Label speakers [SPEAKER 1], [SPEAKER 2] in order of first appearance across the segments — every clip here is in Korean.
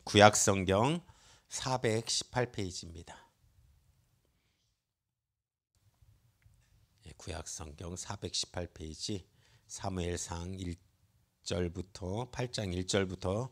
[SPEAKER 1] 구약성경 418페이지입니다. 구약성경 418페이지 사무엘상 1절부터 8장 1절부터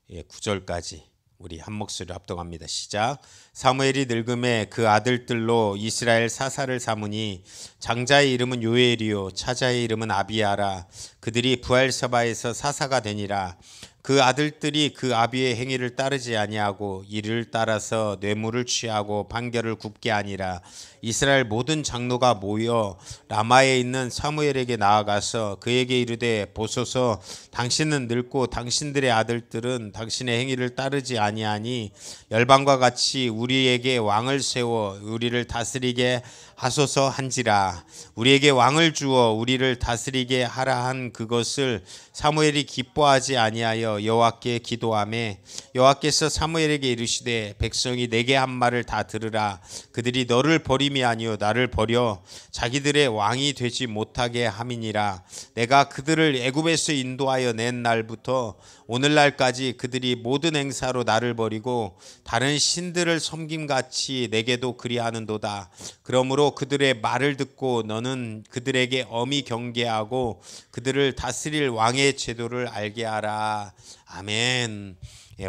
[SPEAKER 1] 9절까지 우리 한 목소리로 합독합니다. 시작. 사무엘이 늙음에 그 아들들로 이스라엘 사사를 삼으니 장자의 이름은 요엘이요 차자의 이름은 아비야라. 그들이 부엘세바에서 사사가 되니라. 그 아들들이 그 아비의 행위를 따르지 아니하고 이를 따라서 뇌물을 취하고 판결을 굽게 하니라. 이스라엘 모든 장로가 모여 라마에 있는 사무엘에게 나아가서 그에게 이르되 보소서 당신은 늙고 당신들의 아들들은 당신의 행위를 따르지 아니하니 열방과 같이 우리에게 왕을 세워 우리를 다스리게 하소서 한지라. 우리에게 왕을 주어 우리를 다스리게 하라 한 그것을 사무엘이 기뻐하지 아니하여 여호와께 기도하매 여호와께서 사무엘에게 이르시되 백성이 내게 한 말을 다 들으라. 그들이 너를 버림이 아니요 나를 버려 자기들의 왕이 되지 못하게 함이니라. 내가 그들을 애굽에서 인도하여 낸 날부터 오늘날까지 그들이 모든 행사로 나를 버리고 다른 신들을 섬김같이 내게도 그리하는도다. 그러므로 그들의 말을 듣고 너는 그들에게 엄히 경계하고 그들을 다스릴 왕의 제도를 알게 하라. 아멘.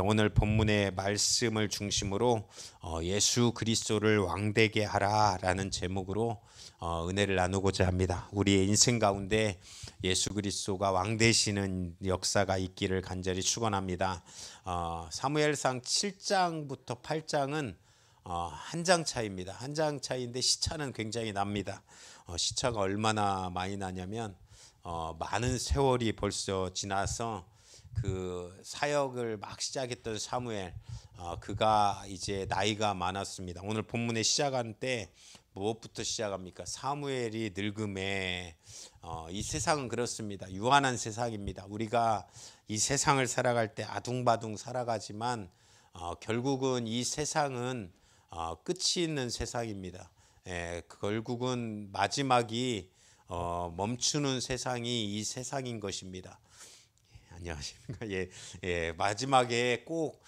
[SPEAKER 1] 오늘 본문의 말씀을 중심으로 예수 그리스도를 왕되게 하라라는 제목으로 은혜를 나누고자 합니다. 우리의 인생 가운데 예수 그리스도가 왕 되시는 역사가 있기를 간절히 축원합니다. 사무엘상 7장부터 8장은 한 장 차이입니다. 한 장 차이인데 시차는 굉장히 납니다. 시차가 얼마나 많이 나냐면 많은 세월이 벌써 지나서 그 사역을 막 시작했던 사무엘, 그가 이제 나이가 많았습니다. 오늘 본문에 시작할 때 무엇부터 시작합니까? 사무엘이 늙음에 이 세상은 그렇습니다. 유한한 세상입니다. 우리가 이 세상을 살아갈 때 아둥바둥 살아가지만 결국은 이 세상은 끝이 있는 세상입니다. 결국은 마지막이 멈추는 세상이 이 세상인 것입니다. 안녕하십니까? 마지막에 꼭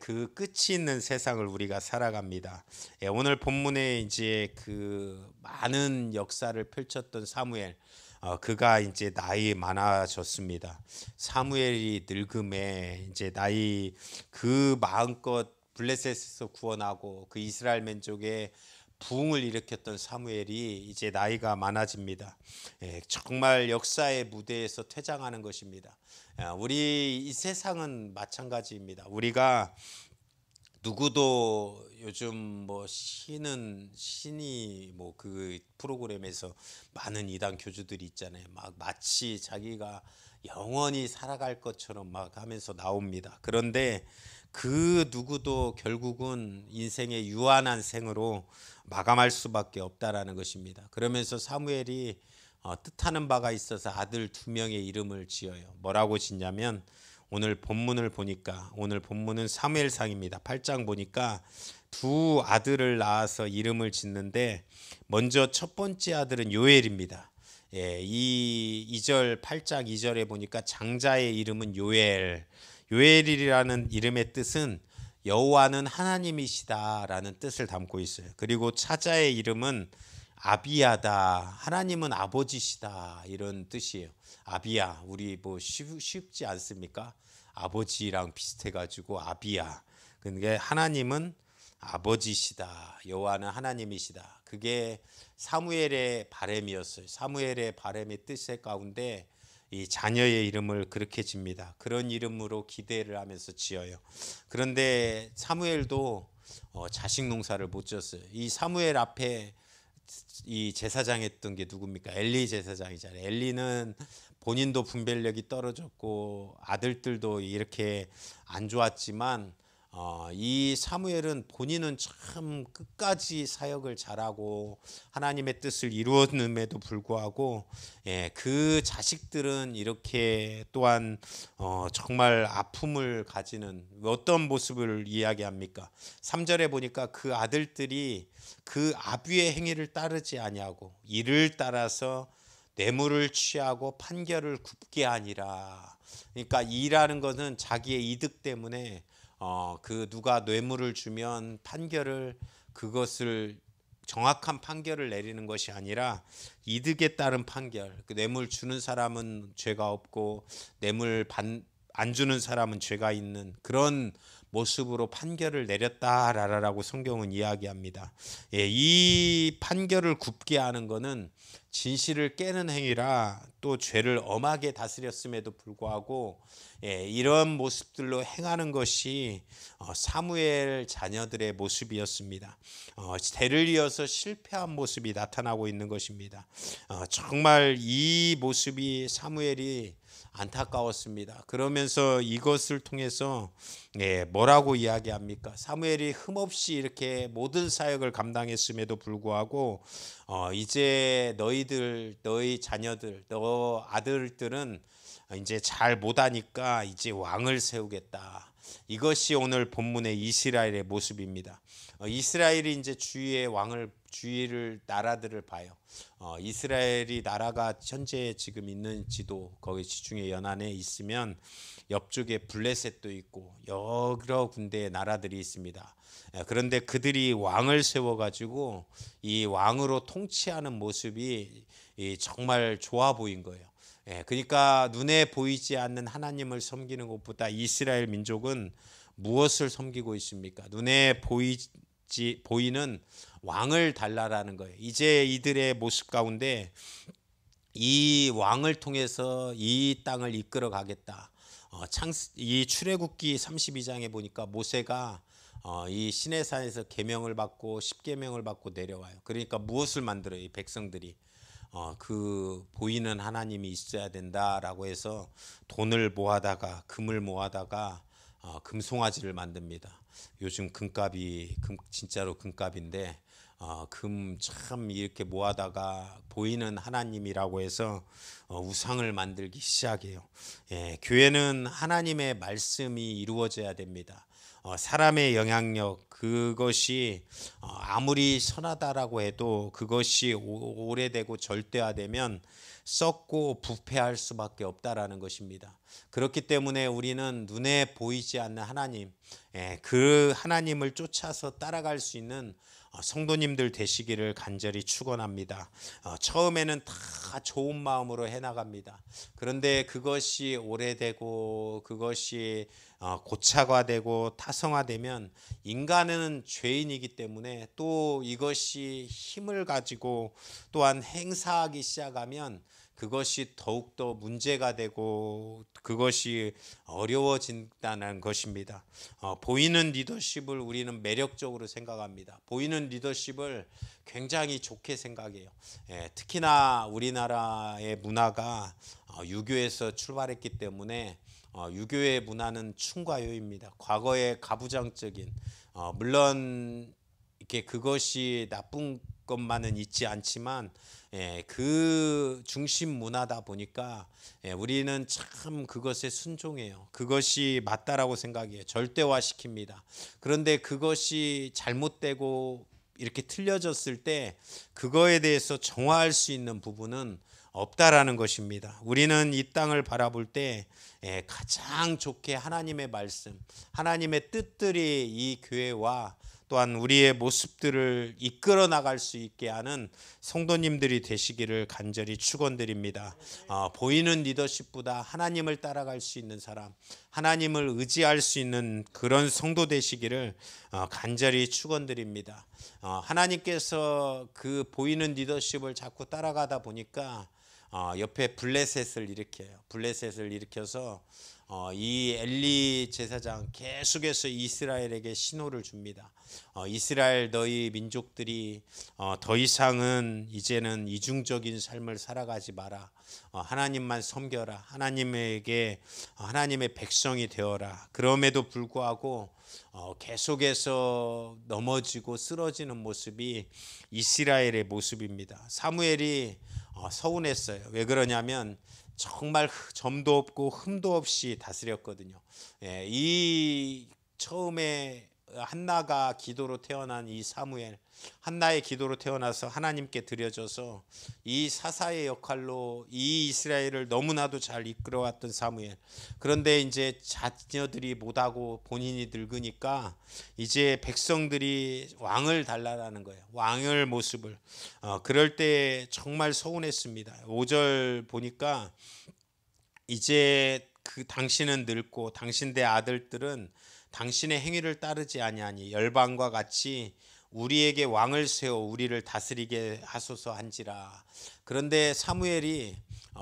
[SPEAKER 1] 그 끝이 있는 세상을 우리가 살아갑니다. 오늘 본문에 이제 그 많은 역사를 펼쳤던 사무엘, 그가 이제 나이 많아졌습니다. 사무엘이 늙음에 이제 나이 그 마음껏 블레셋에서 구원하고 그 이스라엘 민족의 부흥을 일으켰던 사무엘이 이제 나이가 많아집니다. 정말 역사의 무대에서 퇴장하는 것입니다. 우리 이 세상은 마찬가지입니다. 우리가 누구도 요즘 뭐 신이 뭐 그 프로그램에서 많은 이단 교주들이 있잖아요. 막 마치 자기가 영원히 살아갈 것처럼 막 하면서 나옵니다. 그런데 그 누구도 결국은 인생의 유한한 생으로 마감할 수밖에 없다라는 것입니다. 그러면서 사무엘이 뜻하는 바가 있어서 아들 2명의 이름을 지어요. 뭐라고 짓냐면 오늘 본문을 보니까, 오늘 본문은 사무엘상입니다. 8장 보니까 2 아들을 낳아서 이름을 짓는데 먼저 첫 번째 아들은 요엘입니다. 이 2절 8장 2절에 보니까 장자의 이름은 요엘. 요엘이라는 이름의 뜻은 여호와는 하나님이시다라는 뜻을 담고 있어요. 그리고 차자의 이름은 아비야다. 하나님은 아버지시다. 이런 뜻이에요. 아비야. 우리 뭐 쉽지 않습니까? 아버지랑 비슷해가지고 아비야. 그러니까 하나님은 아버지시다. 여호와는 하나님이시다. 그게 사무엘의 바람이었어요. 사무엘의 바람의 뜻의 가운데 이 자녀의 이름을 그렇게 집니다. 그런 이름으로 기대를 하면서 지어요. 그런데 사무엘도 자식 농사를 못 지었어요. 이 사무엘 앞에 이 제사장 했던 게 누굽니까? 엘리 제사장이잖아요. 엘리는 본인도 분별력이 떨어졌고 아들들도 이렇게 안 좋았지만 이 사무엘은 본인은 참 끝까지 사역을 잘하고 하나님의 뜻을 이루었음에도 불구하고 그 자식들은 이렇게 또한 정말 아픔을 가지는 어떤 모습을 이야기합니까? 3절에 보니까 그 아들들이 그 아비의 행위를 따르지 아니하고 이를 따라서 뇌물을 취하고 판결을 굽게 하니라. 그러니까 이라는 것은 자기의 이득 때문에 그 누가 뇌물을 주면 판결을 그것을 정확한 판결을 내리는 것이 아니라 이득에 따른 판결. 그 뇌물 주는 사람은 죄가 없고 뇌물 안 주는 사람은 죄가 있는 그런 모습으로 판결을 내렸다라고 성경은 이야기합니다. 예, 이 판결을 굽게 하는 것은 진실을 깨는 행위라 또 죄를 엄하게 다스렸음에도 불구하고 이런 모습들로 행하는 것이 사무엘 자녀들의 모습이었습니다. 대를 이어서 실패한 모습이 나타나고 있는 것입니다. 정말 이 모습이 사무엘이 안타까웠습니다. 그러면서 이것을 통해서 뭐라고 이야기합니까? 사무엘이 흠없이 이렇게 모든 사역을 감당했음에도 불구하고 이제 너희 자녀들, 너 아들들은 이제 잘 못하니까 이제 왕을 세우겠다. 이것이 오늘 본문의 이스라엘의 모습입니다. 이스라엘이 이제 주위를 나라들을 봐요. 이스라엘이 나라가 현재 지금 있는 지도 거기 지중해 연안에 있으면 옆쪽에 블레셋도 있고 여러 군데의 나라들이 있습니다. 그런데 그들이 왕을 세워가지고 이 왕으로 통치하는 모습이 정말 좋아 보인 거예요. 그러니까 눈에 보이지 않는 하나님을 섬기는 것보다 이스라엘 민족은 무엇을 섬기고 있습니까? 눈에 보이는 왕을 달라라는 거예요. 이제 이들의 모습 가운데 이 왕을 통해서 이 땅을 이끌어 가겠다. 이 출애굽기 32장에 보니까 모세가 이 시내산에서 계명을 받고 십계명을 받고 내려와요. 그러니까 무엇을 만들어요? 이 백성들이 그 보이는 하나님이 있어야 된다라고 해서 돈을 모아다가 금을 모아다가 금송아지를 만듭니다. 요즘 금값이 진짜로 금값인데 금 참 이렇게 모아다가 보이는 하나님이라고 해서 우상을 만들기 시작해요. 교회는 하나님의 말씀이 이루어져야 됩니다. 사람의 영향력 그것이 아무리 선하다라고 해도 그것이 오래되고 절대화되면 썩고 부패할 수밖에 없다라는 것입니다. 그렇기 때문에 우리는 눈에 보이지 않는 하나님, 그 하나님을 쫓아서 따라갈 수 있는 성도님들 되시기를 간절히 축원합니다. 처음에는 다 좋은 마음으로 해나갑니다. 그런데 그것이 오래되고 그것이 고착화되고 타성화되면 인간은 죄인이기 때문에 또 이것이 힘을 가지고 또한 행사하기 시작하면 그것이 더욱더 문제가 되고 그것이 어려워진다는 것입니다. 보이는 리더십을 우리는 매력적으로 생각합니다. 보이는 리더십을 굉장히 좋게 생각해요. 특히나 우리나라의 문화가 유교에서 출발했기 때문에 유교의 문화는 충과요입니다. 과거의 가부장적인 물론 이렇게 그것이 나쁜 것만은 있지 않지만 그 중심 문화다 보니까 우리는 참 그것에 순종해요. 그것이 맞다라고 생각해요. 절대화시킵니다. 그런데 그것이 잘못되고 이렇게 틀려졌을 때 그거에 대해서 정화할 수 있는 부분은 없다라는 것입니다. 우리는 이 땅을 바라볼 때 가장 좋게 하나님의 말씀, 하나님의 뜻들이 이 교회와 또한 우리의 모습들을 이끌어 나갈 수 있게 하는 성도님들이 되시기를 간절히 축원드립니다. 보이는 리더십보다 하나님을 따라갈 수 있는 사람, 하나님을 의지할 수 있는 그런 성도 되시기를 간절히 축원드립니다. 하나님께서 그 보이는 리더십을 자꾸 따라가다 보니까 옆에 블레셋을 일으켜요. 블레셋을 일으켜서 이 엘리 제사장 계속해서 이스라엘에게 신호를 줍니다. 이스라엘 너희 민족들이 더 이상은 이제는 이중적인 삶을 살아가지 마라. 하나님만 섬겨라. 하나님의 백성이 되어라. 그럼에도 불구하고 계속해서 넘어지고 쓰러지는 모습이 이스라엘의 모습입니다. 사무엘이 서운했어요. 왜 그러냐면 정말 점도 없고 흠도 없이 다스렸거든요. 이 처음에 한나가 기도로 태어난 이 사무엘, 한나의 기도로 태어나서 하나님께 드려져서 이 사사의 역할로 이 이스라엘을 너무나도 잘 이끌어왔던 사무엘. 그런데 이제 자녀들이 못하고 본인이 늙으니까 이제 백성들이 왕을 달라라는 거예요. 왕을 모습을. 그럴 때 정말 서운했습니다. 5절 보니까 이제 당신은 늙고 당신의 아들들은 당신의 행위를 따르지 아니하니 열방과 같이 우리에게 왕을 세워 우리를 다스리게 하소서 한지라. 그런데 사무엘이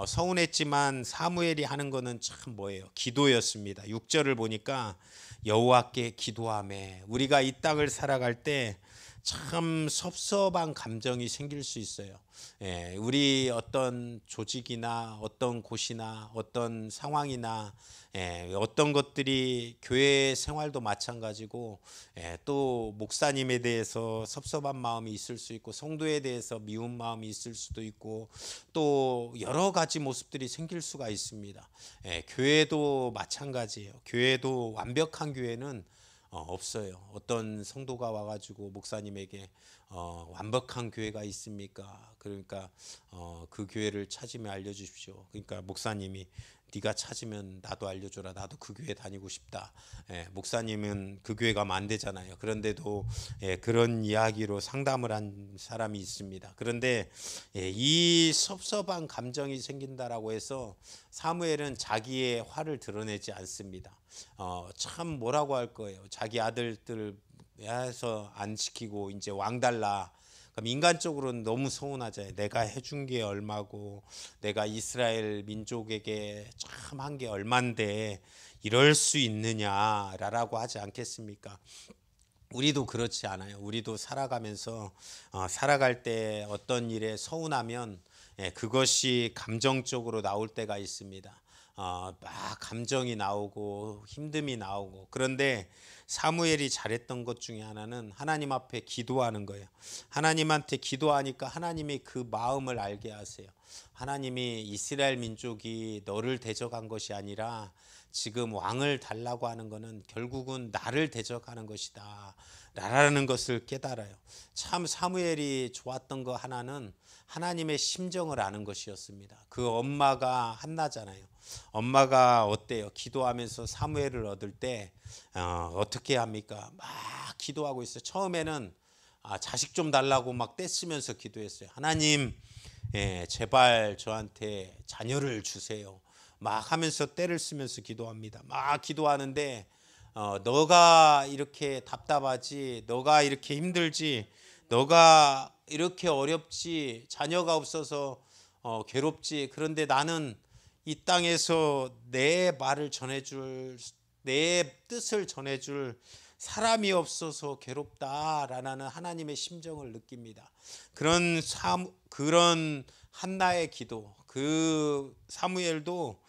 [SPEAKER 1] 서운했지만 사무엘이 하는 거는 참 뭐예요? 기도였습니다. 6절을 보니까 여호와께 기도하매. 우리가 이 땅을 살아갈 때 참 섭섭한 감정이 생길 수 있어요. 우리 어떤 조직이나 어떤 곳이나 어떤 상황이나 어떤 것들이 교회 생활도 마찬가지고 또 목사님에 대해서 섭섭한 마음이 있을 수 있고 성도에 대해서 미운 마음이 있을 수도 있고 또 여러 가지 모습들이 생길 수가 있습니다. 교회도 마찬가지예요. 교회도 완벽한 교회는 없어요. 어떤 성도가 와가지고 목사님에게 완벽한 교회가 있습니까? 그러니까 그 교회를 찾으면 알려주십시오. 그러니까 목사님이 네가 찾으면 나도 알려줘라. 나도 그 교회 다니고 싶다. 목사님은 그 교회 가면 안 되잖아요. 그런데도 그런 이야기로 상담을 한 사람이 있습니다. 그런데 이 섭섭한 감정이 생긴다라고 해서 사무엘은 자기의 화를 드러내지 않습니다. 참 뭐라고 할 거예요. 자기 아들들 해서 안 시키고 이제 왕 달라. 그럼 인간적으로는 너무 서운하잖아요. 내가 해준 게 얼마고 내가 이스라엘 민족에게 참 한 게 얼만데 이럴 수 있느냐라고 하지 않겠습니까? 우리도 그렇지 않아요. 우리도 살아가면서 살아갈 때 어떤 일에 서운하면 그것이 감정적으로 나올 때가 있습니다. 막 감정이 나오고 힘듦이 나오고. 그런데 사무엘이 잘했던 것 중에 하나는 하나님 앞에 기도하는 거예요. 하나님한테 기도하니까 하나님이 그 마음을 알게 하세요. 하나님이 이스라엘 민족이 너를 대적한 것이 아니라 지금 왕을 달라고 하는 것은 결국은 나를 대적하는 것이다 라는 것을 깨달아요. 참 사무엘이 좋았던 거 하나는 하나님의 심정을 아는 것이었습니다. 그 엄마가 한나잖아요. 엄마가 어때요? 기도하면서 사무엘을 얻을 때 어떻게 합니까? 막 기도하고 있어요. 처음에는 자식 좀 달라고 막 떼쓰면서 기도했어요. 하나님, 제발 저한테 자녀를 주세요. 막 하면서 떼를 쓰면서 기도합니다. 막 기도하는데 너가 이렇게 답답하지, 너가 이렇게 힘들지, 너가 이렇게 어렵지, 자녀가 없어서 괴롭지. 그런데 나는 이 땅에서 내 말을 전해줄, 내 뜻을 전해줄 사람이 없어서 괴롭다라는 하나님의 심정을 느낍니다. 그런 한나의 기도, 그 사무엘도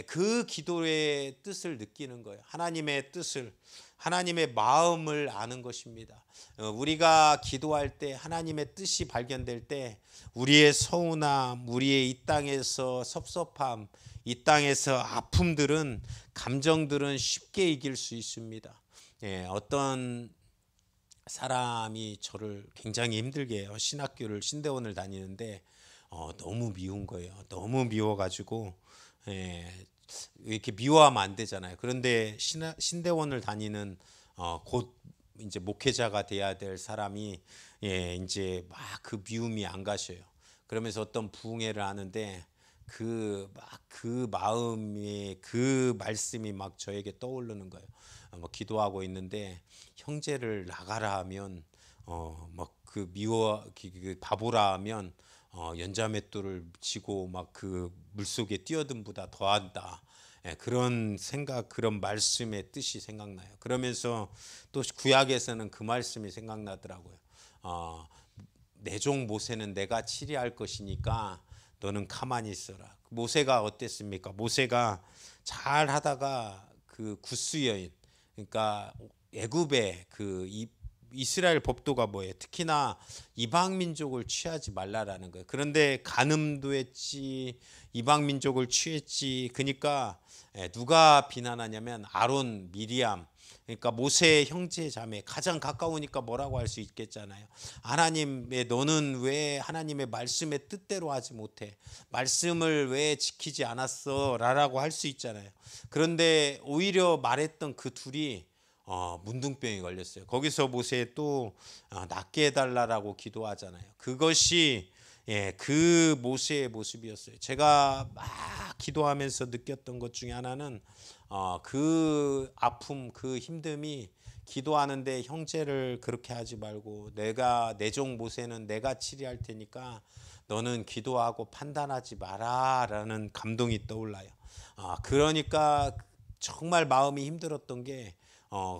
[SPEAKER 1] 그 기도의 뜻을 느끼는 거예요. 하나님의 뜻을, 하나님의 마음을 아는 것입니다. 우리가 기도할 때 하나님의 뜻이 발견될 때 우리의 서운함, 우리의 이 땅에서 섭섭함, 이 땅에서 아픔들은, 감정들은 쉽게 이길 수 있습니다. 어떤 사람이 저를 굉장히 힘들게 해요. 신대원을 다니는데 너무 미운 거예요. 너무 미워가지고 이렇게 미워하면 안 되잖아요. 그런데 신대원을 다니는 곧 이제 목회자가 돼야 될 사람이 이제 막 그 미움이 안 가셔요. 그러면서 어떤 부흥회를 하는데 그 마음이, 그 말씀이 막 저에게 떠오르는 거예요. 뭐 기도하고 있는데 형제를 나가라 하면 막 그 바보라 하면 연자맷돌을 쥐고 막 그 물속에 뛰어든보다 더한다. 그런 생각, 그런 말씀의 뜻이 생각나요. 그러면서 또 구약에서는 그 말씀이 생각나더라고요. 내 종 모세는 내가 치리할 것이니까 너는 가만히 있어라. 모세가 어땠습니까? 모세가 잘 하다가 그 구스 여인, 그러니까 애굽의 그 이스라엘 법도가 뭐예요? 특히나 이방 민족을 취하지 말라라는 거예요. 그런데 간음도 했지, 이방 민족을 취했지. 그러니까 누가 비난하냐면 아론, 미리암, 그러니까 모세의 형제 자매, 가장 가까우니까 뭐라고 할 수 있겠잖아요. 하나님의 너는 왜 하나님의 말씀의 뜻대로 하지 못해? 말씀을 왜 지키지 않았어? 라고 할 수 있잖아요. 그런데 오히려 말했던 그 둘이 문둥병이 걸렸어요. 거기서 모세 또 낫게 해달라고 기도하잖아요. 그것이 그 모세의 모습이었어요. 제가 막 기도하면서 느꼈던 것 중에 하나는 그 아픔, 그 힘듦이 기도하는데 형제를 그렇게 하지 말고 내가 내 종 모세는 내가 치리할 테니까 너는 기도하고 판단하지 마라라는 감동이 떠올라요. 그러니까 정말 마음이 힘들었던 게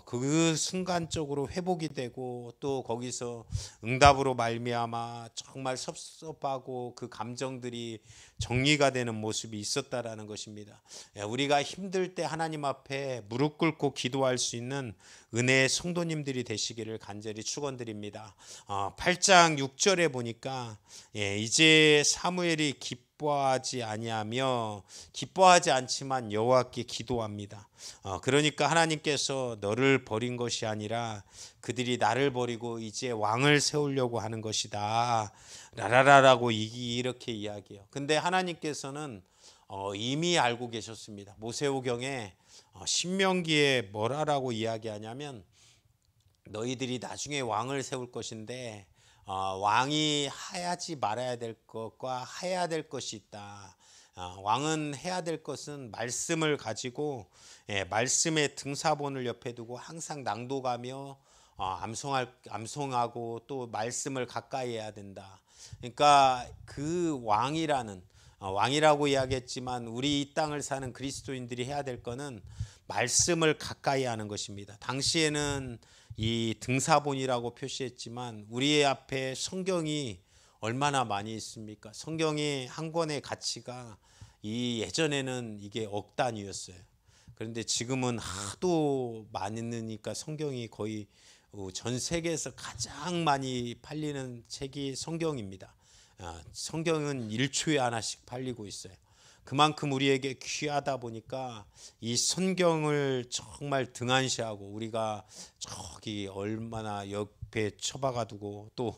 [SPEAKER 1] 그 순간적으로 회복이 되고 또 거기서 응답으로 말미암아 정말 섭섭하고 그 감정들이 정리가 되는 모습이 있었다라는 것입니다. 우리가 힘들 때 하나님 앞에 무릎 꿇고 기도할 수 있는 은혜의 성도님들이 되시기를 간절히 축원드립니다. 8장 6절에 보니까 이제 사무엘이 기뻐하지 않지만 여호와께 기도합니다. 그러니까 하나님께서 너를 버린 것이 아니라 그들이 나를 버리고 이제 왕을 세우려고 하는 것이다. 라라라라고 이렇게 이야기해요. 근데 하나님께서는 이미 알고 계셨습니다. 모세오경에 신명기에 뭐라고 이야기하냐면 너희들이 나중에 왕을 세울 것인데 왕이 하지 말아야 될 것과 해야 될 것이 있다. 왕은 해야 될 것은 말씀을 가지고 말씀의 등사본을 옆에 두고 항상 낭독하며 암송하고 또 말씀을 가까이 해야 된다. 그러니까 그 왕이라고 이야기했지만 우리 이 땅을 사는 그리스도인들이 해야 될 거는 말씀을 가까이 하는 것입니다. 당시에는 이 등사본이라고 표시했지만 우리의 앞에 성경이 얼마나 많이 있습니까? 성경이 한 권의 가치가 예전에는 이게 억 단위였어요. 그런데 지금은 하도 많으니까 성경이 거의 전 세계에서 가장 많이 팔리는 책이 성경입니다. 성경은 1초에 하나씩 팔리고 있어요. 그만큼 우리에게 귀하다 보니까 이 성경을 정말 등한시하고 우리가 저기 얼마나 옆에 처박아 두고 또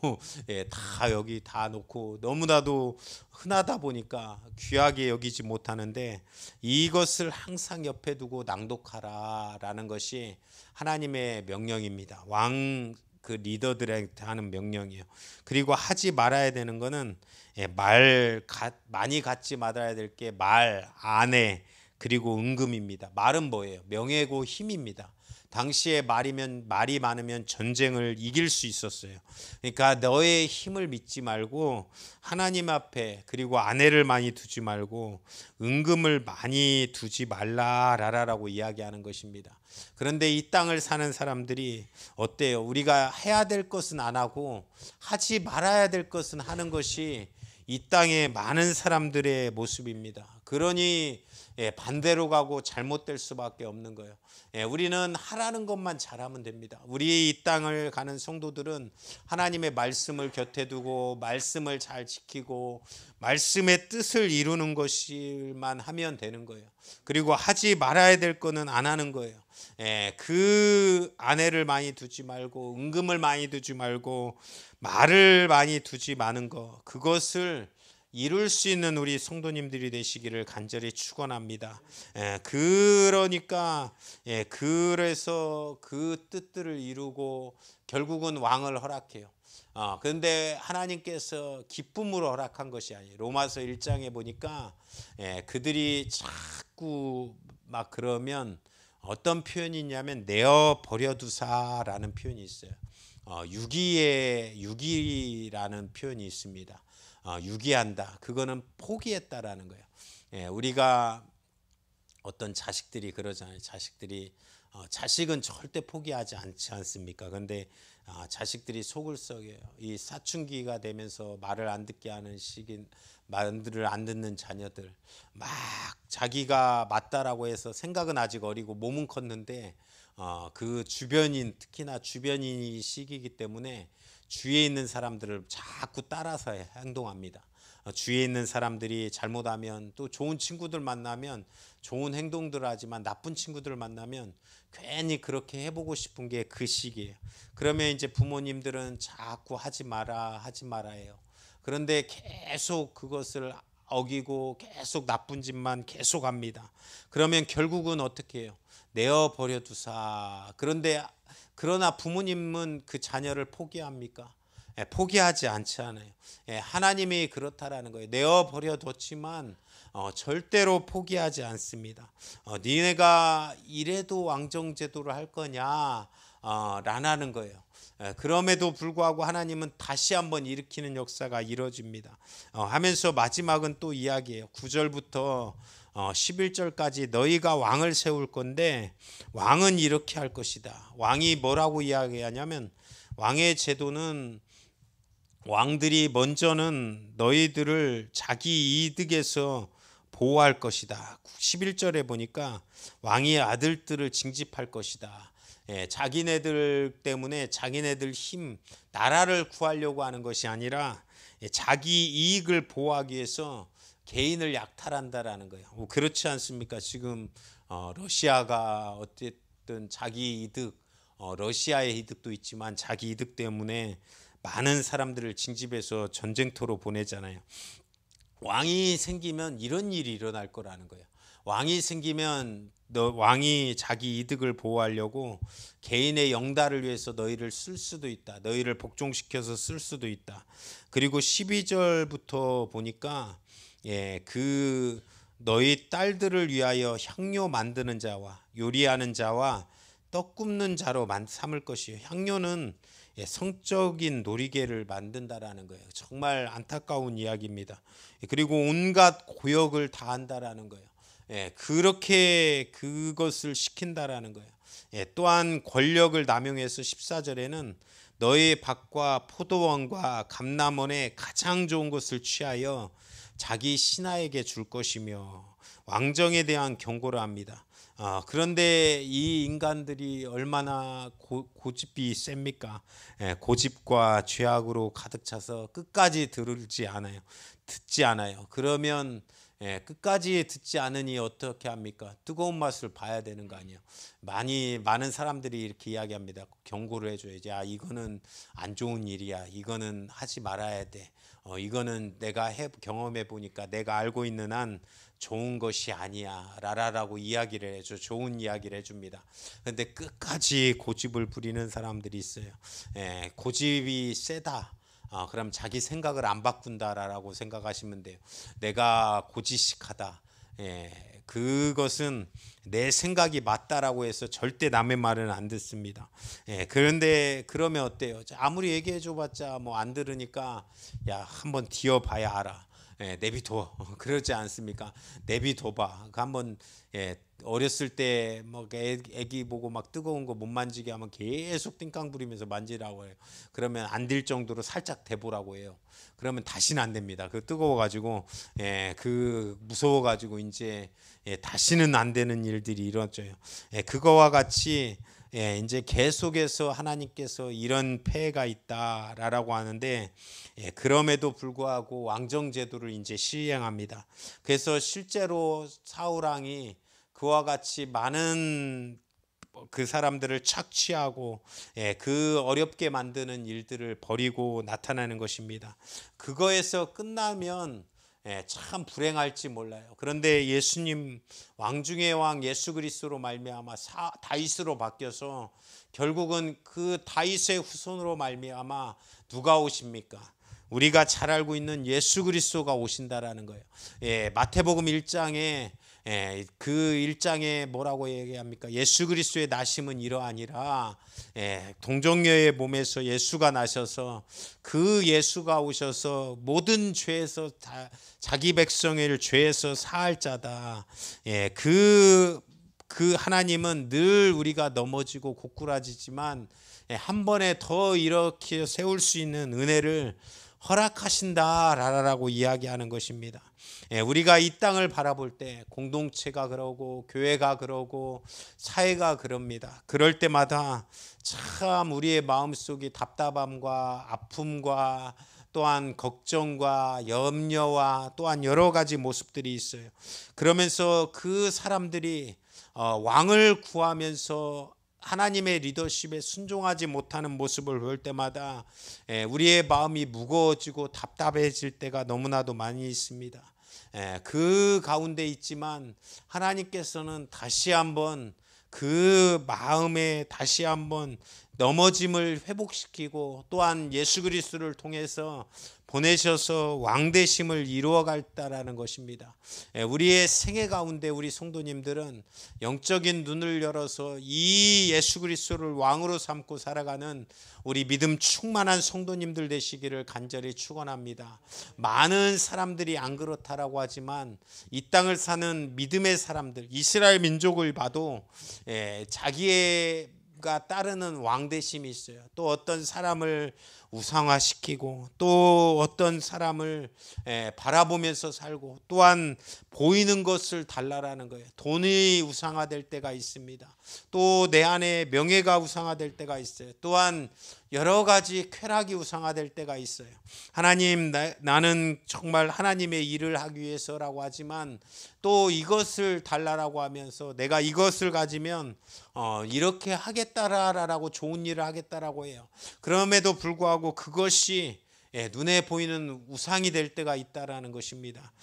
[SPEAKER 1] 다 여기 다 놓고 너무나도 흔하다 보니까 귀하게 여기지 못하는데 이것을 항상 옆에 두고 낭독하라라는 것이 하나님의 명령입니다. 그 리더들한테 하는 명령이에요. 그리고 하지 말아야 되는 거는 많이 갖지 말아야 될 게 말, 아내, 그리고 은금입니다. 말은 뭐예요? 명예고 힘입니다. 당시에 말이 많으면 전쟁을 이길 수 있었어요. 그러니까 너의 힘을 믿지 말고 하나님 앞에, 그리고 아내를 많이 두지 말고 은금을 많이 두지 말라라라고 이야기하는 것입니다. 그런데 이 땅을 사는 사람들이 어때요? 우리가 해야 될 것은 안 하고 하지 말아야 될 것은 하는 것이 이 땅의 많은 사람들의 모습입니다. 그러니 반대로 가고 잘못될 수밖에 없는 거예요. 우리는 하라는 것만 잘하면 됩니다. 우리 이 땅을 가는 성도들은 하나님의 말씀을 곁에 두고 말씀을 잘 지키고 말씀의 뜻을 이루는 것만 하면 되는 거예요. 그리고 하지 말아야 될 거는 안 하는 거예요. 그 아내를 많이 두지 말고 은금을 많이 두지 말고 말을 많이 두지 마는 거, 그것을 이룰 수 있는 우리 성도님들이 되시기를 간절히 축원합니다. 그러니까 그래서 그 뜻들을 이루고 결국은 왕을 허락해요. 그런데 하나님께서 기쁨으로 허락한 것이 아니에요. 로마서 1장에 보니까 그들이 자꾸 막 그러면 어떤 표현이 있냐면 내어 버려두사라는 표현이 있어요. 유기라는 표현이 있습니다. 유기한다. 그거는 포기했다라는 거예요. 우리가 어떤 자식들이 그러잖아요. 자식들이 자식은 절대 포기하지 않지 않습니까? 근데 자식들이 속을 썩여요. 이 사춘기가 되면서 말을 안 듣게 하는 시기, 말을 안 듣는 자녀들, 막 자기가 맞다라고 해서 생각은 아직 어리고 몸은 컸는데 그 주변인, 특히나 주변인이 시기이기 때문에 주위에 있는 사람들을 자꾸 따라서 행동합니다. 주위에 있는 사람들이 잘못하면, 또 좋은 친구들 만나면 좋은 행동들을 하지만 나쁜 친구들 만나면 괜히 그렇게 해보고 싶은 게 그 시기예요. 그러면 이제 부모님들은 자꾸 하지 마라 하지 마라 해요. 그런데 계속 그것을 어기고 계속 나쁜 짓만 계속 합니다. 그러면 결국은 어떻게 해요? 내어 버려 두사. 그러나 부모님은 그 자녀를 포기합니까? 포기하지 않잖아요. 하나님이 그렇다라는 거예요. 내어 버려 뒀지만 절대로 포기하지 않습니다. 니네가 이래도 왕정제도를 할 거냐? 라는 거예요. 그럼에도 불구하고 하나님은 다시 한번 일으키는 역사가 이루어집니다. 하면서 마지막은 또 이야기해요. 9절부터 11절까지 너희가 왕을 세울 건데 왕은 이렇게 할 것이다. 왕이 뭐라고 이야기하냐면, 왕의 제도는 왕들이 먼저는 너희들을 자기 이득에서 보호할 것이다. 11절에 보니까 왕의 아들들을 징집할 것이다. 자기네들 때문에 자기네들 힘, 나라를 구하려고 하는 것이 아니라 자기 이익을 보호하기 위해서 개인을 약탈한다라는 거예요. 그렇지 않습니까? 지금 러시아가 어쨌든 자기 이득, 러시아의 이득도 있지만 자기 이득 때문에 많은 사람들을 징집해서 전쟁터로 보내잖아요. 왕이 생기면 이런 일이 일어날 거라는 거예요. 왕이 생기면 왕이 자기 이득을 보호하려고 개인의 영달을 위해서 너희를 쓸 수도 있다. 너희를 복종시켜서 쓸 수도 있다. 그리고 12절부터 보니까 그 너희 딸들을 위하여 향료 만드는 자와 요리하는 자와 떡 굽는 자로 삼을 것이에요. 향료는 성적인 놀이개를 만든다라는 거예요. 정말 안타까운 이야기입니다. 그리고 온갖 고역을 다 한다라는 거예요. 그렇게 그것을 시킨다라는 거예요. 또한 권력을 남용해서 14절에는 너의 밭과 포도원과 감람원의 가장 좋은 것을 취하여 자기 신하에게 줄 것이며 왕정에 대한 경고를 합니다. 그런데 이 인간들이 얼마나 고집이 셉니까? 고집과 죄악으로 가득 차서 끝까지 듣지 않아요. 그러면 끝까지 듣지 않으니 어떻게 합니까? 뜨거운 맛을 봐야 되는 거 아니에요. 많은 사람들이 이렇게 이야기합니다. 경고를 해줘야지. 이거는 안 좋은 일이야. 이거는 하지 말아야 돼. 이거는 내가 경험해 보니까 내가 알고 있는 한 좋은 것이 아니야 라라라고 이야기를 해줘. 좋은 이야기를 해줍니다. 그런데 끝까지 고집을 부리는 사람들이 있어요. 고집이 세다. 그럼 자기 생각을 안 바꾼다라고 생각하시면 돼요. 내가 고지식하다. 그것은 내 생각이 맞다라고 해서 절대 남의 말은 안 듣습니다. 그런데 그러면 어때요? 아무리 얘기해 줘봤자 뭐 안 들으니까 야, 한번 뒤어봐야 알아. 내비둬. 그러지 않습니까? 내비둬봐. 한번 어렸을 때 뭐 애기 보고 막 뜨거운 거 못 만지게 하면 계속 띵깡 부리면서 만지라고 해요. 그러면 안 될 정도로 살짝 대보라고 해요. 그러면 다시는 안 됩니다. 그 뜨거워가지고 그 무서워가지고 이제 다시는 안 되는 일들이 일어져요. 그거와 같이 이제 계속해서 하나님께서 이런 폐해가 있다라고 하는데 그럼에도 불구하고 왕정 제도를 이제 시행합니다. 그래서 실제로 사울 왕이 그와 같이 많은 그 사람들을 착취하고 그 어렵게 만드는 일들을 벌이고 나타나는 것입니다. 그거에서 끝나면 참 불행할지 몰라요. 그런데 예수님 왕 중의 왕 예수 그리스도로 말미암아 다윗으로 바뀌어서 결국은 그 다윗의 후손으로 말미암아 누가 오십니까? 우리가 잘 알고 있는 예수 그리스도가 오신다라는 거예요. 마태복음 1장에 그 1장에 뭐라고 얘기합니까? 예수 그리스도의 나심은 이러하니라. 동정녀의 몸에서 예수가 나셔서 그 예수가 오셔서 모든 죄에서 다 자기 백성을 죄에서 사할 자다. 그 하나님은 늘 우리가 넘어지고 고꾸라지지만 한 번에 더 이렇게 세울 수 있는 은혜를 허락하신다라고 이야기하는 것입니다. 우리가 이 땅을 바라볼 때 공동체가 그러고 교회가 그러고 사회가 그럽니다. 그럴 때마다 참 우리의 마음속에 답답함과 아픔과 또한 걱정과 염려와 또한 여러 가지 모습들이 있어요. 그러면서 그 사람들이 왕을 구하면서 하나님의 리더십에 순종하지 못하는 모습을 볼 때마다 우리의 마음이 무거워지고 답답해질 때가 너무나도 많이 있습니다. 그 가운데 있지만 하나님께서는 다시 한번 그 마음에 다시 한번 넘어짐을 회복시키고 또한 예수 그리스도를 통해서 보내셔서 왕되심을 이루어갈다라는 것입니다. 우리의 생애 가운데 우리 성도님들은 영적인 눈을 열어서 이 예수 그리스도를 왕으로 삼고 살아가는 우리 믿음 충만한 성도님들 되시기를 간절히 축원합니다. 많은 사람들이 안 그렇다라고 하지만 이 땅을 사는 믿음의 사람들, 이스라엘 민족을 봐도 자기가 따르는 왕대심이 있어요. 또 어떤 사람을 우상화시키고 또 어떤 사람을 바라보면서 살고 또한 보이는 것을 달라라는 거예요. 돈이 우상화될 때가 있습니다. 또 내 안에 명예가 우상화될 때가 있어요. 또한 여러 가지 쾌락이 우상화될 때가 있어요. 하나님, 나는 정말 하나님의 일을 하기 위해서라고 하지만 또 이것을 달라라고 하면서 내가 이것을 가지면 이렇게 하겠다라고 좋은 일을 하겠다라고 해요. 그럼에도 불구하고 그것이 눈에 보이는 우상이 될 때가 있다라는 것입니다.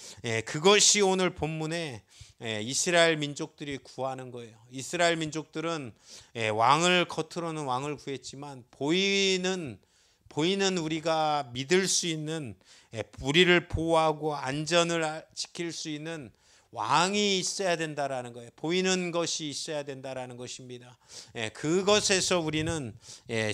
[SPEAKER 1] 그것이 오늘 본문에 이스라엘 민족들이 구하는 거예요. 이스라엘 민족들은 왕을 겉으로는 왕을 구했지만 보이는 우리가 믿을 수 있는 우리를 보호하고 안전을 지킬 수 있는 왕이 있어야 된다라는 거예요. 보이는 것이 있어야 된다라는 것입니다. 그것에서 우리는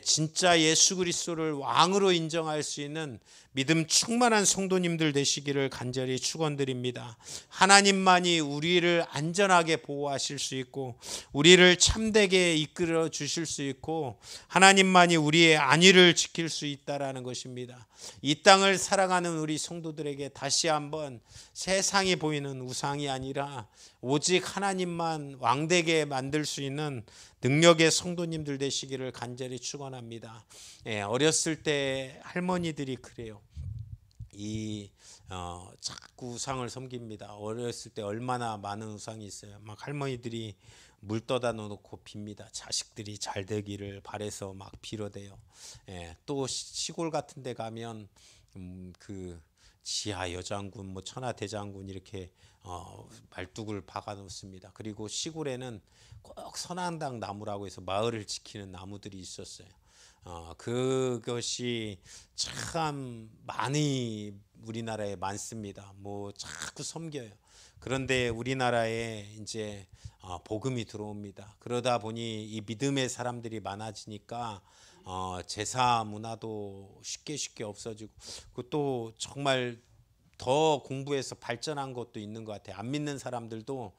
[SPEAKER 1] 진짜 예수 그리스도를 왕으로 인정할 수 있는 믿음 충만한 성도님들 되시기를 간절히 축원드립니다. 하나님만이 우리를 안전하게 보호하실 수 있고 우리를 참되게 이끌어 주실 수 있고 하나님만이 우리의 안위를 지킬 수 있다라는 것입니다. 이 땅을 살아가는 우리 성도들에게 다시 한번 세상이 보이는 우상이 아니라 오직 하나님만 왕되게 만들 수 있는 능력의 성도님들 되시기를 간절히 축원합니다. 어렸을 때 할머니들이 그래요. 자꾸 우상을 섬깁니다. 어렸을 때 얼마나 많은 우상이 있어요. 막 할머니들이 물 떠다 놓고 빕니다. 자식들이 잘 되기를 바래서 막 빌어대요. 또 시골 같은 데 가면 그 지하 여장군, 뭐 천하 대장군 이렇게 말뚝을 박아 놓습니다. 그리고 시골에는 꼭 선앙당 나무라고 해서 마을을 지키는 나무들이 있었어요. 그것이 참 많이 우리나라에 많습니다. 뭐 자꾸 섬겨요. 그런데 우리나라에 이제 복음이 들어옵니다. 그러다 보니 이 믿음의 사람들이 많아지니까 제사 문화도 쉽게 없어지고 또 정말 더 공부해서 발전한 것도 있는 것 같아요. 안 믿는 사람들도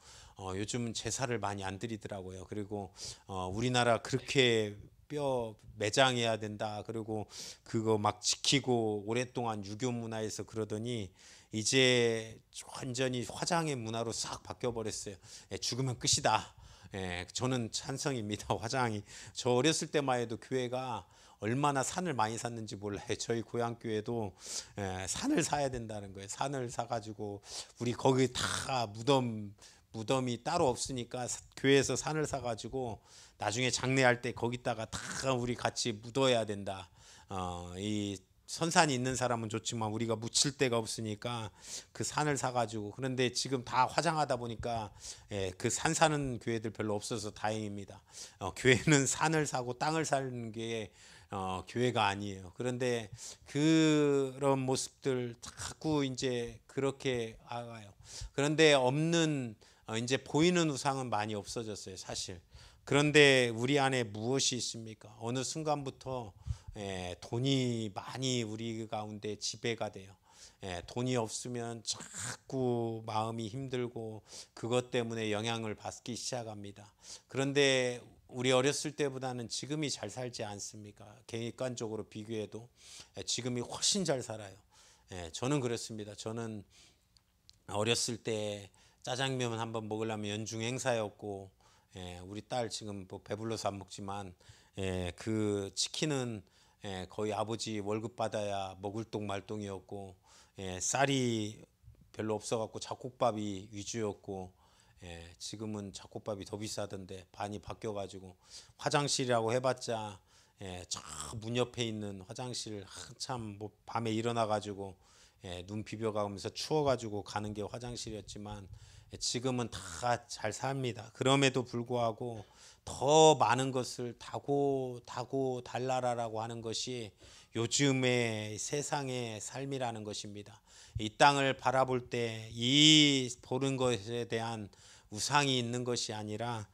[SPEAKER 1] 요즘은 제사를 많이 안 드리더라고요. 그리고 우리나라 그렇게 뼈 매장해야 된다. 그리고 그거 막 지키고 오랫동안 유교 문화에서 그러더니 이제 완전히 화장의 문화로 싹 바뀌어 버렸어요. 죽으면 끝이다. 저는 찬성입니다. 화장이. 저 어렸을 때만 해도 교회가 얼마나 산을 많이 샀는지 몰라요. 저희 고향 교회도 산을 사야 된다는 거예요. 산을 사가지고 우리 거기 다 무덤이 따로 없으니까 교회에서 산을 사가지고 나중에 장례할 때 거기다가 다 우리 같이 묻어야 된다. 이 선산이 있는 사람은 좋지만 우리가 묻힐 데가 없으니까 그 산을 사가지고 그런데 지금 다 화장하다 보니까 그 산 사는 교회들 별로 없어서 다행입니다. 교회는 산을 사고 땅을 사는 게 교회가 아니에요. 그런데 그런 모습들 자꾸 이제 그렇게 아가요. 그런데 없는 이제 보이는 우상은 많이 없어졌어요, 사실. 그런데 우리 안에 무엇이 있습니까? 어느 순간부터 돈이 많이 우리 가운데 지배가 돼요. 돈이 없으면 자꾸 마음이 힘들고 그것 때문에 영향을 받기 시작합니다. 그런데 우리 어렸을 때보다는 지금이 잘 살지 않습니까? 객관적으로 비교해도 지금이 훨씬 잘 살아요. 저는 그렇습니다. 저는 어렸을 때 짜장면 한번 먹으려면 연중 행사였고, 우리 딸 지금 뭐 배불러서 안 먹지만 그 치킨은 거의 아버지 월급 받아야 먹을 똥 말똥이었고, 쌀이 별로 없어갖고 잡곡밥이 위주였고, 지금은 잡곡밥이 더 비싸던데 많이 바뀌어가지고 화장실이라고 해봤자 저 문 옆에 있는 화장실 한참 뭐 밤에 일어나가지고 눈 비벼가면서 추워가지고 가는 게 화장실이었지만 지금은 다 잘 삽니다. 그럼에도 불구하고 더 많은 것을 다고 달라라라고 하는 것이 요즘의 세상의 삶이라는 것입니다. 이 땅을 바라볼 때 이 보는 것에 대한 우상이 있는 것이 아니라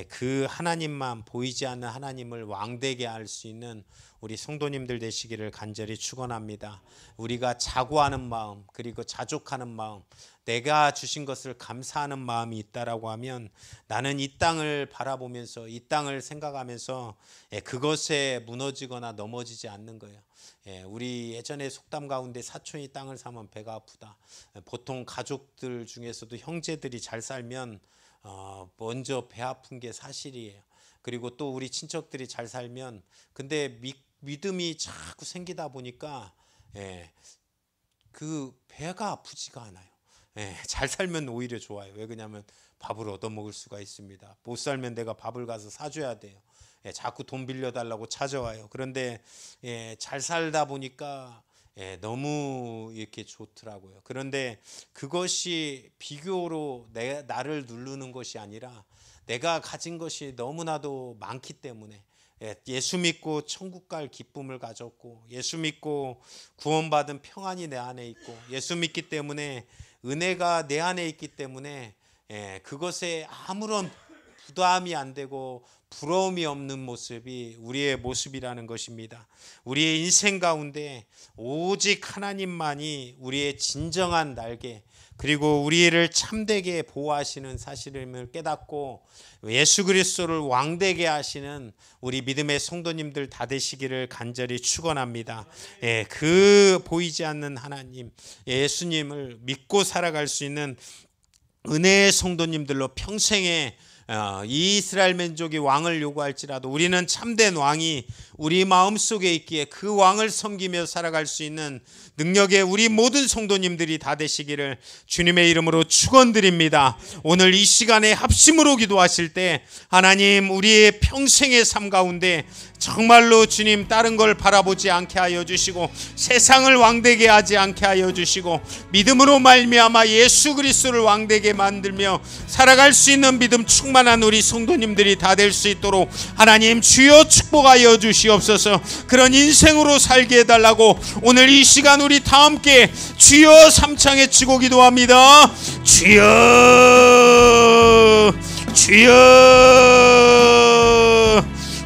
[SPEAKER 1] 그 하나님만, 보이지 않는 하나님을 왕되게 할 수 있는 우리 성도님들 되시기를 간절히 축원합니다. 우리가 자고하는 마음, 그리고 자족하는 마음, 내가 주신 것을 감사하는 마음이 있다라고 하면 나는 이 땅을 바라보면서, 이 땅을 생각하면서 그것에 무너지거나 넘어지지 않는 거예요. 우리 예전에 속담 가운데 사촌이 땅을 사면 배가 아프다. 보통 가족들 중에서도 형제들이 잘 살면 먼저 배 아픈 게 사실이에요. 그리고 또 우리 친척들이 잘 살면, 근데 믿음이 자꾸 생기다 보니까 그 배가 아프지가 않아요. 잘 살면 오히려 좋아요. 왜 그러냐면 밥을 얻어먹을 수가 있습니다. 못 살면 내가 밥을 가서 사줘야 돼요. 자꾸 돈 빌려달라고 찾아와요. 그런데 잘 살다 보니까 너무 이렇게 좋더라고요. 그런데 그것이 비교로 나를 누르는 것이 아니라 내가 가진 것이 너무나도 많기 때문에, 예수 믿고 천국 갈 기쁨을 가졌고, 예수 믿고 구원받은 평안이 내 안에 있고, 예수 믿기 때문에 은혜가 내 안에 있기 때문에 그것에 아무런 부담이 안 되고 부러움이 없는 모습이 우리의 모습이라는 것입니다. 우리의 인생 가운데 오직 하나님만이 우리의 진정한 날개, 그리고 우리를 참되게 보호하시는 사실임을 깨닫고 예수 그리스도를 왕되게 하시는 우리 믿음의 성도님들 다 되시기를 간절히 축원합니다. 그 보이지 않는 하나님, 예수님을 믿고 살아갈 수 있는 은혜의 성도님들로 평생에 이 이스라엘 민족이 왕을 요구할지라도 우리는 참된 왕이 우리 마음속에 있기에 그 왕을 섬기며 살아갈 수 있는 능력의 우리 모든 성도님들이 다 되시기를 주님의 이름으로 축원드립니다. 오늘 이 시간에 합심으로 기도하실 때 하나님, 우리의 평생의 삶 가운데 정말로 주님 다른 걸 바라보지 않게 하여 주시고 세상을 왕되게 하지 않게 하여 주시고 믿음으로 말미암아 예수 그리스도를 왕되게 만들며 살아갈 수 있는 믿음 충만한 우리 성도님들이 다 될 수 있도록 하나님 주여 축복하여 주시옵소서. 그런 인생으로 살게 해달라고 오늘 이 시간 우리 다 함께 주여 삼창에 치고 기도합니다. 주여, 주여,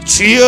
[SPEAKER 1] 주여.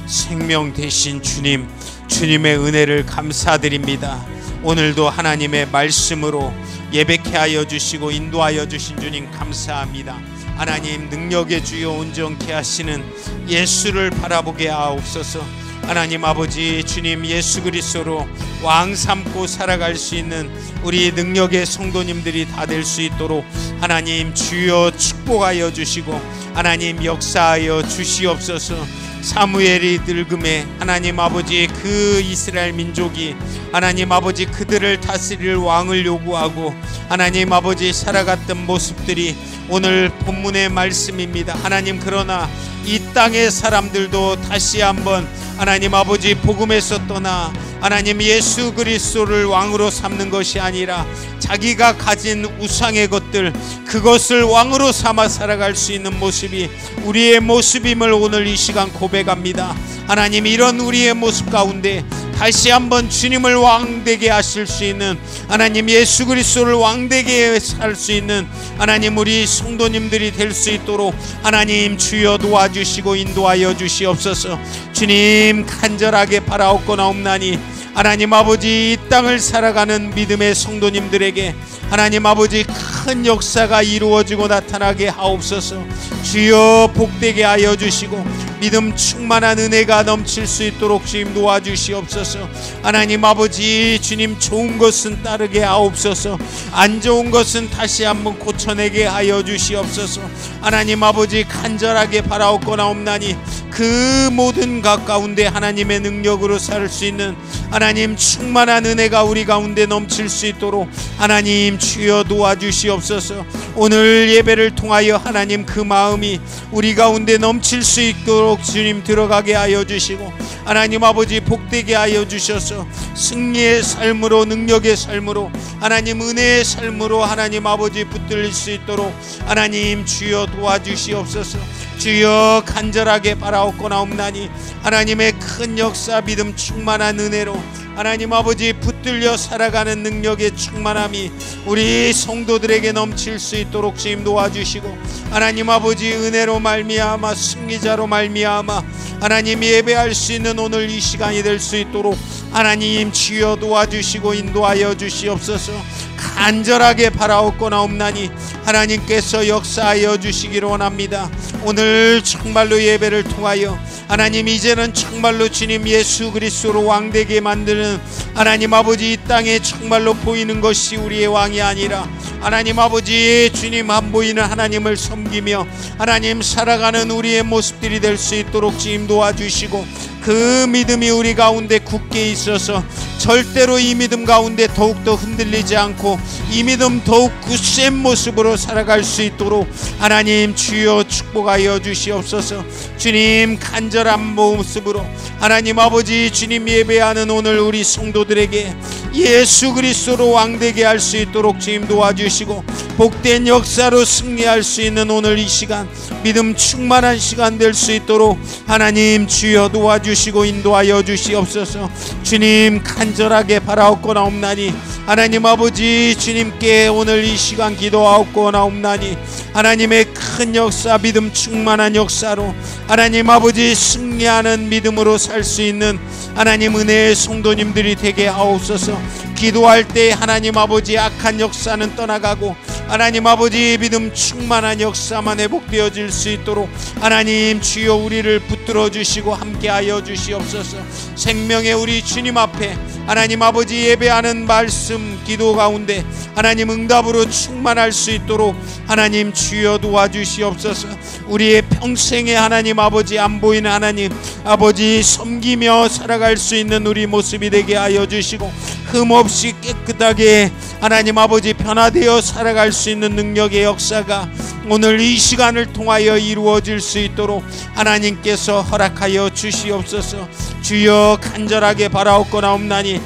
[SPEAKER 1] 생명 되신 주님, 주님의 은혜를 감사드립니다. 오늘도 하나님의 말씀으로 예배케 하여 주시고 인도하여 주신 주님 감사합니다. 하나님, 능력의 주여 온전케 하시는 예수를 바라보게 하옵소서. 하나님 아버지, 주님 예수 그리스도로 왕 삼고 살아갈 수 있는 우리 능력의 성도님들이 다 될 수 있도록 하나님 주여 축복하여 주시고 하나님 역사하여 주시옵소서. 사무엘이 늙음에 하나님 아버지 그 이스라엘 민족이 하나님 아버지 그들을 다스릴 왕을 요구하고 하나님 아버지 살아갔던 모습들이 오늘 본문의 말씀입니다. 하나님, 그러나 이 땅의 사람들도 다시 한번 하나님 아버지 복음에서 떠나 하나님 예수 그리스도를 왕으로 삼는 것이 아니라 자기가 가진 우상의 것들, 그것을 왕으로 삼아 살아갈 수 있는 모습이 우리의 모습임을 오늘 이 시간 고백합니다. 하나님, 이런 우리의 모습 가운데 다시 한번 주님을 왕되게 하실 수 있는 하나님, 예수 그리스도를 왕되게 살 수 있는 하나님, 우리 성도님들이 될 수 있도록 하나님 주여 도와주시고 인도하여 주시옵소서. 주님 간절하게 바라옵고나옵나니 하나님 아버지, 이 땅을 살아가는 믿음의 성도님들에게 하나님 아버지 큰 역사가 이루어지고 나타나게 하옵소서. 주여 복되게 하여 주시고 믿음 충만한 은혜가 넘칠 수 있도록 주님 도와주시옵소서. 하나님 아버지, 주님 좋은 것은 따르게 하옵소서. 안 좋은 것은 다시 한번 고쳐내게 하여 주시옵소서. 하나님 아버지 간절하게 바라옵고나옵나니 그 모든 것 가운데 하나님의 능력으로 살 수 있는 하나님 충만한 은혜가 우리 가운데 넘칠 수 있도록 하나님 주여 도와주시옵소서. 오늘 예배를 통하여 하나님 그 마음이 우리 가운데 넘칠 수 있도록 주님 들어가게 하여 주시고 하나님 아버지 복되게 하여 주셔서 승리의 삶으로, 능력의 삶으로, 하나님 은혜의 삶으로 하나님 아버지 붙들릴 수 있도록 하나님 주여 도와주시옵소서. 주여 간절하게 바라옵고나옵나니 하나님의 큰 역사, 믿음 충만한 은혜로 하나님 아버지 붙들려 살아가는 능력의 충만함이 우리 성도들에게 넘칠 수 있도록 주님 도와주시고 하나님 아버지 은혜로 말미암아 승리자로 말미암아 하나님 예배할 수 있는 오늘 이 시간이 될 수 있도록 하나님 주여 도와주시고 인도하여 주시옵소서. 간절하게 바라옵고나옵나니 하나님께서 역사하여 주시기를 원합니다. 오늘 정말로 예배를 통하여 하나님 이제는 정말로 주님 예수 그리스도로 왕되게 만드는 하나님 아버지, 이 땅에 정말로 보이는 것이 우리의 왕이 아니라 하나님 아버지 주님 안 보이는 하나님을 섬기며 하나님 살아가는 우리의 모습들이 될 수 있도록 주님 도와주시고 그 믿음이 우리 가운데 굳게 있어서 절대로 이 믿음 가운데 더욱더 흔들리지 않고 이 믿음 더욱 굳센 모습으로 살아갈 수 있도록 하나님 주여 축복하여 주시옵소서. 주님 간절한 모습으로 하나님 아버지 주님 예배하는 오늘 우리 성도들에게 예수 그리스도로 왕되게 할 수 있도록 주님 도와주시고 복된 역사로 승리할 수 있는 오늘 이 시간, 믿음 충만한 시간 될 수 있도록 하나님 주여 도와주시고 인도하여 주시옵소서. 주님 간절하게 바라옵고나옵나니 하나님 아버지 주님께 오늘 이 시간 기도하옵고나옵나니 하나님의 큰 역사, 믿음 충만한 역사로 하나님 아버지 승리하는 믿음으로 살 수 있는 하나님 은혜의 성도님들이 되게 하옵소서. 기도할 때 하나님 아버지 악한 역사는 떠나가고 하나님 아버지 믿음 충만한 역사만 회복되어질 수 있도록 하나님 주여 우리를 붙들어 주시고 함께하여 주시옵소서. 생명의 우리 주님 앞에 하나님 아버지 예배하는 말씀 기도 가운데 하나님 응답으로 충만할 수 있도록 하나님 주여 도와주시옵소서. 우리의 평생에 하나님 아버지 안 보이는 하나님 아버지 섬기며 살아갈 수 있는 우리 모습이 되게 하여 주시고 흠없이 깨끗하게 하나님 아버지 변화되어 살아갈 수 있는 능력의 역사가 오늘 이 시간을 통하여 이루어질 수 있도록 하나님께서 허락하여 주시옵소서. 주여 간절하게 바라옵고나옵나니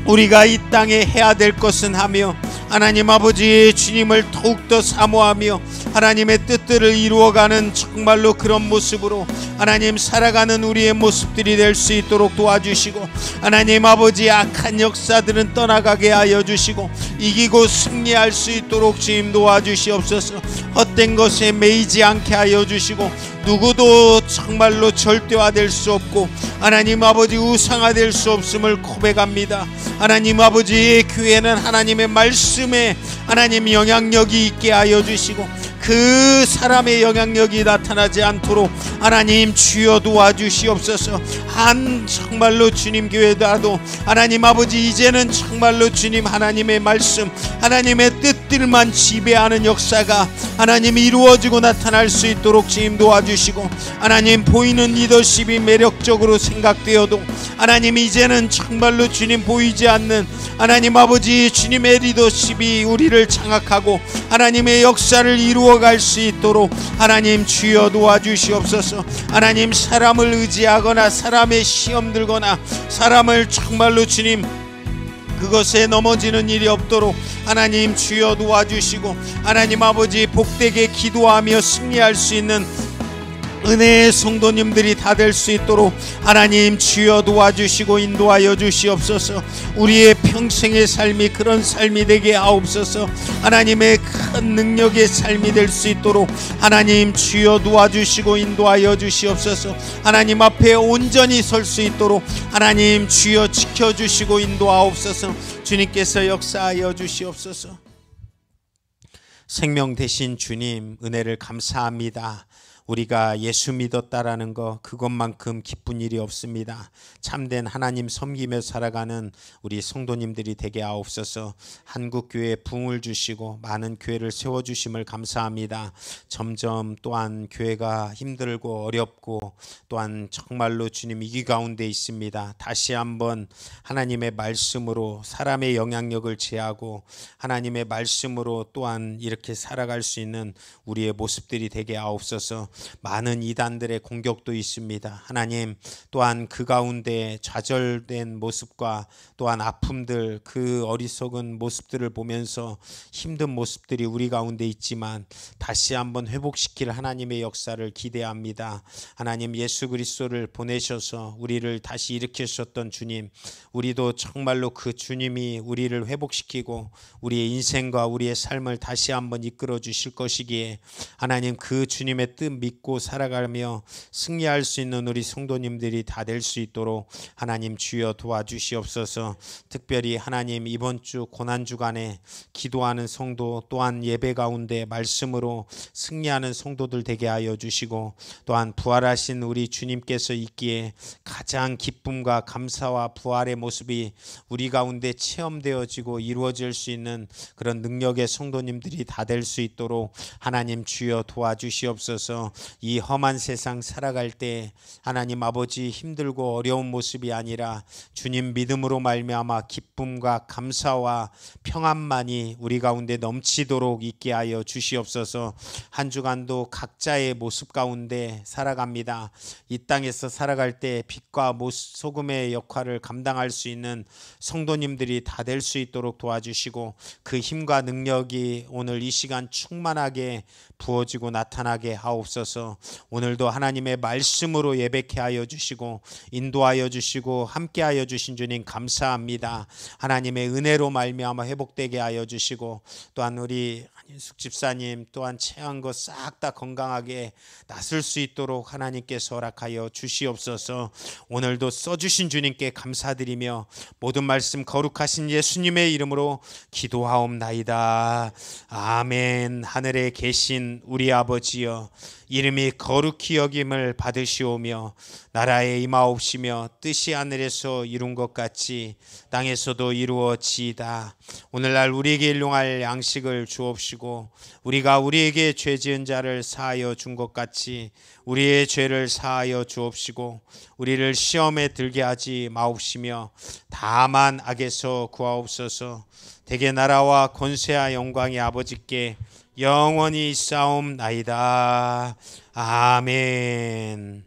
[SPEAKER 1] 우리가 이 땅에 해야 될 것은 하며 하나님 아버지 주님을 더욱더 사모하며 하나님의 뜻들을 이루어가는 정말로 그런 모습으로 하나님 살아가는 우리의 모습들이 될 수 있도록 도와주시고 하나님 아버지 악한 역사들은 떠나가게 하여 주시고 이기고 승리할 수 있도록 주님 도와주시옵소서. 헛된 것에 매이지 않게 하여 주시고 누구도 정말로 절대화될 수 없고 하나님 아버지 우상화될 수 없음을 고백합니다. 하나님 아버지 교회는 하나님의 말씀에 하나님 영향력이 있게 하여 주시고 그 사람의 영향력이 나타나지 않도록 하나님 주여 도와주시옵소서. 한 정말로 주님 교회라도 하나님 아버지 이제는 정말로 주님 하나님의 말씀 하나님의 뜻들만 지배하는 역사가 하나님 이루어지고 나타날 수 있도록 주님 도와주시고 하나님 보이는 리더십이 매력적으로 생각되어도 하나님 이제는 정말로 주님 보이지 않는 하나님 아버지 주님의 리더십이 우리를 장악하고 하나님의 역사를 이루어갈 수 있도록 하나님 주여 도와주시옵소서. 하나님 사람을 의지하거나 사람의 시험 들거나 사람을 정말로 주님 그것에 넘어지는 일이 없도록 하나님 주여 도와주시고 하나님 아버지 복되게 기도하며 승리할 수 있는 은혜의 성도님들이 다 될 수 있도록 하나님 주여 도와주시고 인도하여 주시옵소서. 우리의 평생의 삶이 그런 삶이 되게 하옵소서. 하나님의 큰 능력의 삶이 될 수 있도록 하나님 주여 도와주시고 인도하여 주시옵소서. 하나님 앞에 온전히 설 수 있도록 하나님 주여 지켜주시고 인도하옵소서. 주님께서 역사하여 주시옵소서. 생명 되신 주님 은혜를 감사합니다. 우리가 예수 믿었다라는 거 그것만큼 기쁜 일이 없습니다. 참된 하나님 섬기며 살아가는 우리 성도님들이 되게 하옵소서. 한국교회에 부흥을 주시고 많은 교회를 세워주심을 감사합니다. 점점 또한 교회가 힘들고 어렵고 또한 정말로 주님 위기 가운데 있습니다. 다시 한번 하나님의 말씀으로 사람의 영향력을 제하고 하나님의 말씀으로 또한 이렇게 살아갈 수 있는 우리의 모습들이 되게 하옵소서. 많은 이단들의 공격도 있습니다. 하나님 또한 그 가운데 좌절된 모습과 또한 아픔들 그 어리석은 모습들을 보면서 힘든 모습들이 우리 가운데 있지만 다시 한번 회복시킬 하나님의 역사를 기대합니다. 하나님 예수 그리스도를 보내셔서 우리를 다시 일으키셨던 주님, 우리도 정말로 그 주님이 우리를 회복시키고 우리의 인생과 우리의 삶을 다시 한번 이끌어 주실 것이기에 하나님 그 주님의 뜻 믿고 살아가며 승리할 수 있는 우리 성도님들이 다 될 수 있도록 하나님 주여 도와주시옵소서. 특별히 하나님 이번 주 고난 주간에 기도하는 성도 또한 예배 가운데 말씀으로 승리하는 성도들 되게 하여 주시고 또한 부활하신 우리 주님께서 있기에 가장 기쁨과 감사와 부활의 모습이 우리 가운데 체험되어지고 이루어질 수 있는 그런 능력의 성도님들이 다 될 수 있도록 하나님 주여 도와주시옵소서. 이 험한 세상 살아갈 때 하나님 아버지 힘들고 어려운 모습이 아니라 주님 믿음으로 말미암아 기쁨과 감사와 평안만이 우리 가운데 넘치도록 있게 하여 주시옵소서. 한 주간도 각자의 모습 가운데 살아갑니다. 이 땅에서 살아갈 때 빛과 소금의 역할을 감당할 수 있는 성도님들이 다 될 수 있도록 도와주시고 그 힘과 능력이 오늘 이 시간 충만하게 부어지고 나타나게 하옵소서. 오늘도 하나님의 말씀으로 예배케 하여 주시고 인도하여 주시고 함께하여 주신 주님 감사합니다. 하나님의 은혜로 말미암아 회복되게 하여 주시고 또한 우리 한인숙 집사님 또한 체한 것 싹 다 건강하게 나설 수 있도록 하나님께서 허락하여 주시옵소서. 오늘도 써주신 주님께 감사드리며 모든 말씀 거룩하신 예수님의 이름으로 기도하옵나이다. 아멘. 하늘에 계신 우리 아버지여, 이름이 거룩히 여김을 받으시오며 나라에 임하옵시며 뜻이 하늘에서 이룬 것 같이 땅에서도 이루어지이다. 오늘날 우리에게 일용할 양식을 주옵시고 우리가 우리에게 죄 지은 자를 사하여 준 것 같이 우리의 죄를 사하여 주옵시고 우리를 시험에 들게 하지 마옵시며 다만 악에서 구하옵소서. 대개 나라와 권세와 영광이 아버지께 영원히 있사옵나이다. 아멘.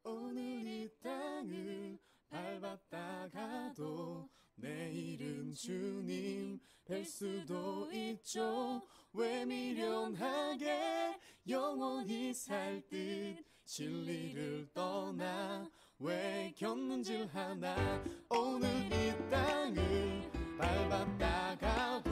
[SPEAKER 2] 오늘 이 땅을 밟았다가도 내일은 주님 뵐 수도 있죠. 왜 미련하게 영원히 살 듯 진리를 떠나 왜 견눈질하나. 오늘 이 땅을 밟았다가도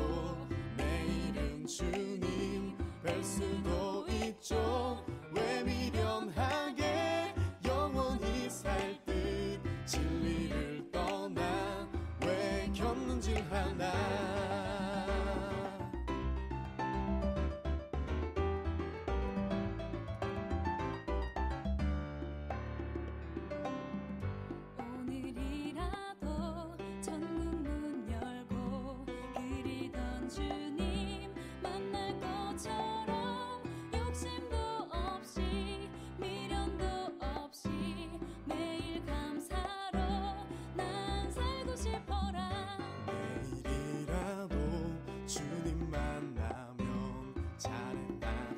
[SPEAKER 2] 내일은 주님 뵐 수도 있죠. 왜 미련하게 영원히 살 듯 진리를 떠나 왜 견눈질하나.
[SPEAKER 3] 오늘이라도 천국 문 열고 그리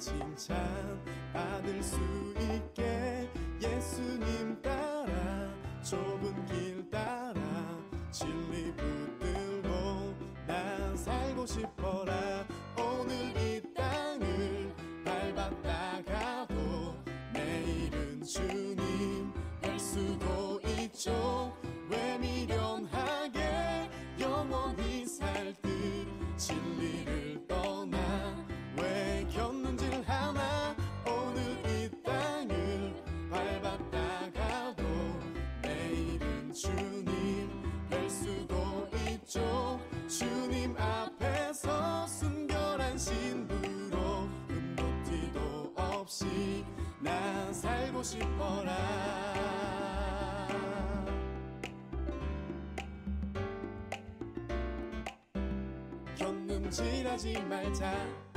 [SPEAKER 2] 칭찬 받을 수 있게 예수님 따라 좁은 길 따라 진리 붙들고 난 살고 싶어라. 오늘 이 땅을 밟았다 가도 내일은 주님 뵐 수도 있죠. 왜 미련하게 영원히 살 듯 진리를 떠나 왜 겪는지를 하나. 오늘 이 땅을 밟았다 가도 내일은 주님 뵐 수도 있죠. 주님 앞에서 순결한 신부로 흠도 티도 없이 난 살고 싶어라. 견눈질하지 말자.